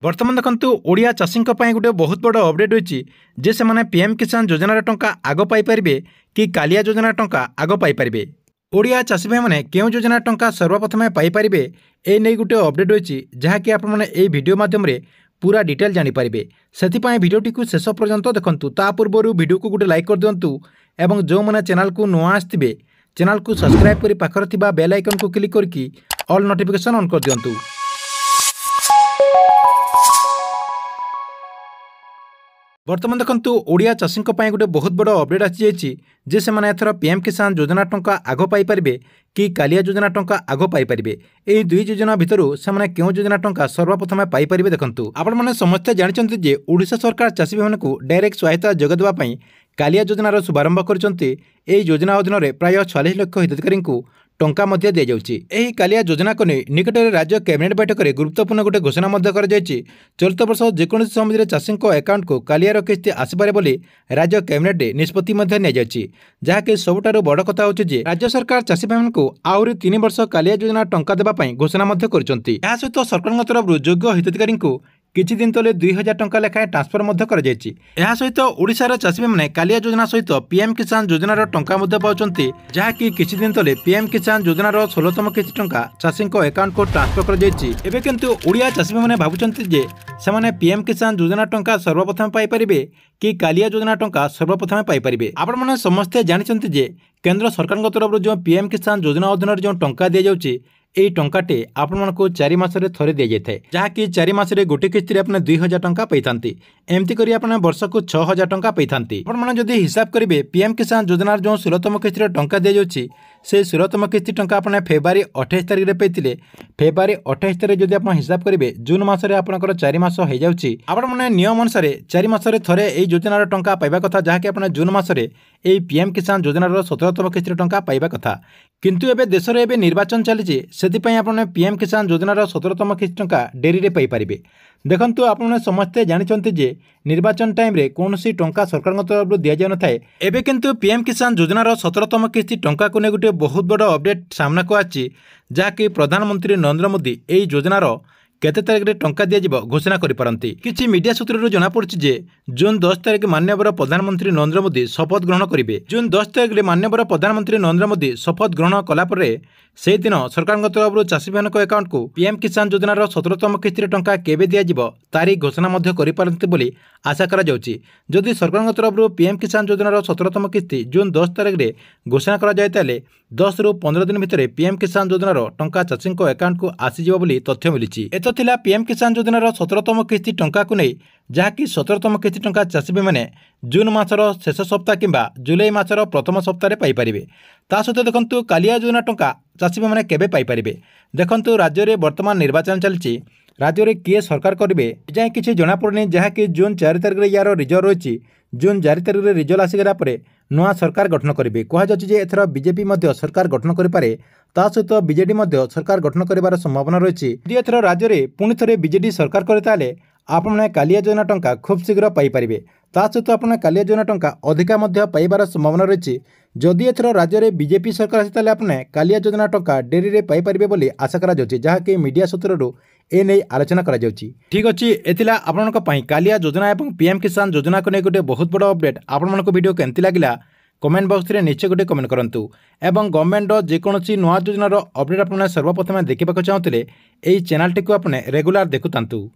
बर्तमान देखंतु ओडिया चाषी गोटे बहुत बड़ अपडेट होती जे से माने पीएम किसान योजनार टंका आग पाइपर कि कालिया योजना टंका आग पाइपर। ओडिया चाषी भाई मैंने क्यों योजना टंका सर्वप्रथमे पाइपर ए नहीं गोटे अपडेट होती जहाँकि आपने वीडियो माध्यम पूरा डिटेल जानीपारे से भिडियोटी को शेष पर्यंत देखंतु। ता पूर्व वीडियो को गोटे लाइक कर दिंतु एवं जो मैंने चैनल को नुआ आसते चैनल को सब्सक्राइब कर पाखर बेल आइकन को क्लिक करके ऑल नोटिफिकेशन ऑन कर दिंतु। बर्तमान देखंतु ओडिया चाषी गोटे बहुत बड़ अपडेट आसी जे से माने एथर पीएम किसान योजना टंका आग पाइपर कि कालिया योजना टंका आग पाइपर। यह दुई योजना भितर से क्यों योजना टंका सर्वप्रथमे पाइपर देखंतु। आपण माने समस्ते जानते जे ओडिशा सरकार चाषी भाई को डायरेक्ट सहायता जग देवाई कालिया योजनार शुभारंभ करते। योजना अधीन प्राय 46 लाख हिताधिकारी टंका मध्य दि जाउछि। एही कालिया योजना को नहीं निकट में राज्य कैबिनेट बैठक में गुरुत्वपूर्ण गोटे घोषणा चलित वर्ष जेकोसी समय चाषी अकाउंट को कालियार किस्ती आसपे बोली राज्य कैबिनेट निष्पत्ति जहाँकि सबुठारु बड़ कथा होछि राज्य सरकार चाषी भाई को आहरी 3 वर्ष कालिया योजना टंका देवाई घोषणा करछन्ति। एहा सहित सरकार तरफ योग्य हिताधिकारी किछि दिन तले 2000 टंका लेखाएं ट्रांसफर सहित ओडिशार चाषी मैंने कालिया योजना सहित पीएम किसान योजनार टंका पाउछन्ति जहाँकि किछि दिन तले पीएम किसान योजनार 16तम किस्ती टंका चाषी अकाउंट को ट्रांसफर कर किंतु ओडिया चाषी मैंने भावुछन्ति जे सेमाने पीएम किसान योजना टंका सर्वप्रथम पाइपर कि कालिया योजना टंका सर्वप्रथम पाइपर। आपण माने समस्ते जानते जे केंद्र सरकार तरफ जो पीएम किसान योजना अधीन जो टंका दि जाउछि यही टंकाटे आपण 4 मासरे थरे दि जाए जहाँकि 4 मासरे गोटे किस्ती आपने 2000 टंका पाई एमती करी आपने वर्ष को 6000 टंका पाई आपने जदि हिसाब करेंगे पीएम किसान योजनार जो 16तम किस्ती टंका दि जाउछि से 16तम किस्ती टंका आपने फेब्रुआरी 28 तारिख में पाइथिले। फेब्रुआरी 28 तारिख जदि आप हिसाब करेंगे जून मासरे आपनकर 4 मास हो जाउछि आपण माने नियम अनुसार 4 मासरे थरे एई योजनार टंका पाइबा कथा जहाँकि आपने जून मासरे एई पीएम किसान योजनार 17तम किस्ती टंका पाइबा कथा किंतु एबे देश रे एबे निर्वाचन चली से आपने पीएम किसान योजनार 17तम किस्ती टंका डेरी पाई पारिबे। देखंतु आपने समस्ते जानते जे निर्वाचन टाइम रे कौनसी टंका सरकार तरफ दि जान थाए एबे किंतु पीएम किसान योजनार 17तम किस्ती टंका को ने गोटे बहुत बड़ अपडेट सामना को आछि जहाँकि प्रधानमंत्री नरेंद्र मोदी एई योजनार केते तारिख रे टंका दि जाइबो घोषणा करि परंती। किछि मीडिया सूत्ररु जणा पड़छि जे जून 10 तारिख माननीय प्रधानमंत्री नरेंद्र मोदी शपथ ग्रहण करिवे। जून 10 तारिख रे माननीय प्रधानमंत्री नरेंद्र मोदी शपथ ग्रहण कला परे से दिन सरकार तरफ चाषी भाई अकाउंट को पीएम किसान योजनार 17तम किस्ती टंका केबे दि जाइबो तारिख घोषणा मध्य करि पारंती बोली आशा करा जाउछि। जदि सरकार तरफ पीएम किसान योजनार 17तम किस्ती जून 10 तारिख रे घोषणा करा जाय ताले 10 रु 15 दिन भितर पीएम किसान योजनार टंका चाषी अकाउंट को आसीजिबो बोली तथ्य मिलिछि। एतो थिला पीएम किसान योजनार 17तम किस्ती टंका को नहीं जहाँकि 17तम किस्ती टंका चाषी मैंने जून मासर शेष सप्ताह किंबा जुलाई मासर प्रथम सप्ताह पाइपर। ता सहित देखंतु कालिया योजना टंका चाषी मैंने केबे पाइपर। देखंतु राज्य में वर्तमान निर्वाचन चलछि राज्य में किए सरकार करेंगे जाए किसी जना पड़नी जहाँकि जून 4 तारिख में यार रिजल्ट रही जून 4 तारिख में रिजल्ट आसीगला पर नुआ सरकार गठन करेंगे कहुचे एथर बीजेपी सरकार गठन करें ता सहित बीजेडी सरकार गठन कर संभावना रही। यदि एथर राज्य में पुणी थे बीजेडी सरकार करे ताले आपने कालिया योजना टंका खूब शीघ्र पाइपर। ता सहित आपने कालिया योजना टंका अधिका पाइबार संभावना रही। जदि एथर राज्य में बीजेपी सरकार आसी आपने कालिया योजना टंका डेरी पाइपर बोली आशा करा जाउछि जहाँकि मीडिया सूत्ररु ए नहीं आलोचना करा जाउछि। ठीक अछि एथिला आपनक पई कालिया योजना एवं पीएम किसान योजना को नै गोटे बहुत बड़ अपडेट आपनक वीडियो केमति लागिला कमेंट बॉक्स रे निश्चय गोटे कमेंट करंतु एवं गवर्नमेंट जेकोसी नुआ योजनार अपडेट आपने सर्वप्रथम देखा चाहते एई चैनल टी को आपने रेगुलर देखुतांतु।